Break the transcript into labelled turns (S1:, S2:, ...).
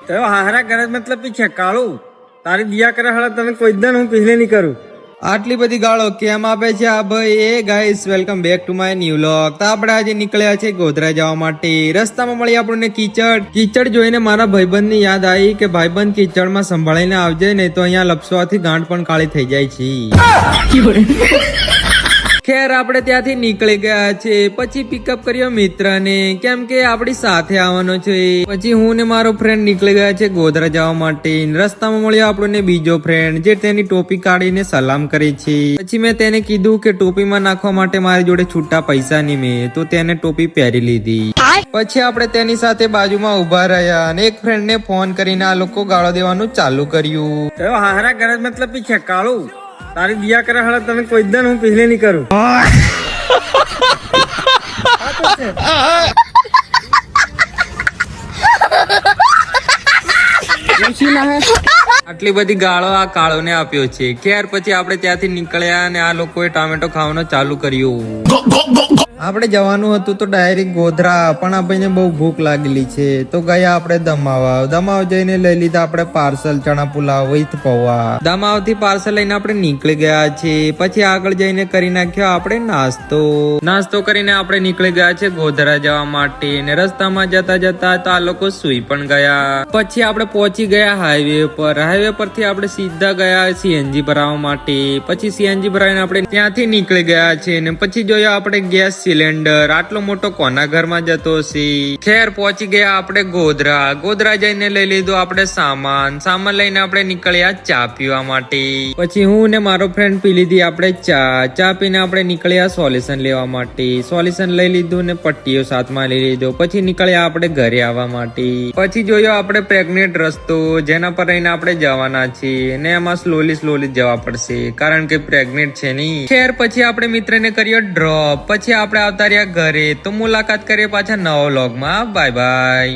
S1: તો હારા કરે મતલબ પીછે કાળું તારી દિયા કરે હળા તમે કોઈ દન હું પીછલે નહીં કરું.
S2: આટલી બધી ગાળો કેમ આપે છે આ ભાઈ? Hey guys welcome back to my new vlog. તો આપણે આજે નીકળ્યા છે ગોધરા જવા માટે. રસ્તામાં મળી આપણને કીચડ જોઈને મારા ભાઈબંધની યાદ આવી કે ભાઈબંધ કીચડમાં સંભાળીને આવજે, નહીં તો અહીંયા લપસવાથી ગાંઠ પણ કાળી થઈ જાય છે. ખેર આપણે ત્યાંથી નીકળી ગયા છે. પછી પિકઅપ કર્યો મિત્રને, કેમ કે આપણી સાથે આવવાનો છે. પછી હું ને મારો ફ્રેન્ડ નીકળી ગયા છે ગોધરા જવા માટે. રસ્તામાં મળ્યો આપણને બીજો ફ્રેન્ડ જે તેની ટોપી કાઢીને સલામ કરે છે. પછી મેં તેને કીધું કે ટોપીમાં નાખવા માટે મારી જોડે છૂટા પૈસા નહીં, મેં તો તેને ટોપી પહેરી લીધી. પછી આપણે તેની સાથે બાજુમાં ઉભા રહ્યા અને એક ફ્રેન્ડ ને ફોન કરીને આ લોકો ગાળો દેવાનું ચાલુ કર્યું.
S1: તો હારા કરે મતલબ પીછે કાળું તારી દિયા કરે હળા તમે કોઈ દન હું પીછલે નહીં કરું.
S2: આટલી બધી ગાળો આ કાળો ને આપ્યો છે. ખેર પછી આપણે ત્યાંથી નીકળ્યા અને આ લોકોએ ટામેટો ખાવાનું ચાલુ કર્યું. આપણે જવાનું હતું તો ડાયરેક્ટ ગોધરા, પણ આપણને બહુ ભૂખ લાગેલી છે તો ગયા આપણે દમાવ જઈને લઈ લીધા આપણે પાર્સલ ચણા પુલાવ વિથ પૌવા. દમાવ થી પાર્સલ લઈને આપણે નીકળી ગયા છે. પછી આગળ જઈને કરી નાખ્યો આપણે નાસ્તો કરીને આપણે નીકળી ગયા છે ગોધરા જવા માટે. ને રસ્તામાં જતા જતા તો આ લોકો સુઈ પણ ગયા. પછી આપણે પહોંચી ગયા હાઈવે પર. હાઈવે પરથી આપણે સીધા ગયા સીએનજી ભરાવા માટે. પછી સીએનજી ભરાવીને આપણે ત્યાંથી નીકળી ગયા છે. ને પછી જોયો આપણે ગેસ સિલિન્ડર આટલો મોટો કોના ઘરમાં જતો હશે. ખેર પહોંચી ગયા આપણે ગોધરા જઈને લઈ લીધો આપણે સામાન લઈને આપણે નીકળ્યા ચા પીવા માટે. પછી હું ને મારો ફ્રેન્ડ પી લીધી આપણે ચા પીને આપણે નીકળ્યા સોલ્યુશન લેવા માટે. સોલ્યુશન લઈ લીધું ને પટ્ટીઓ સાથમાં લઈ લીધો. પછી નીકળ્યા આપણે ઘરે આવવા માટે. પછી જોયો આપણે પ્રેગ્નેન્ટ રસ્તો જેના પર રહીને આપણે જવાના છીએ ને એમાં સ્લોલી જવા પડશે કારણ કે પ્રેગ્નેન્ટ છે નહીં. ખેર પછી આપણે મિત્રને કર્યો ડ્રોપ. પછી આપણે આવતા રહ્યા ઘરે. તો મુલાકાત કરીએ પાછા નવા વ્લોગમાં. Bye bye.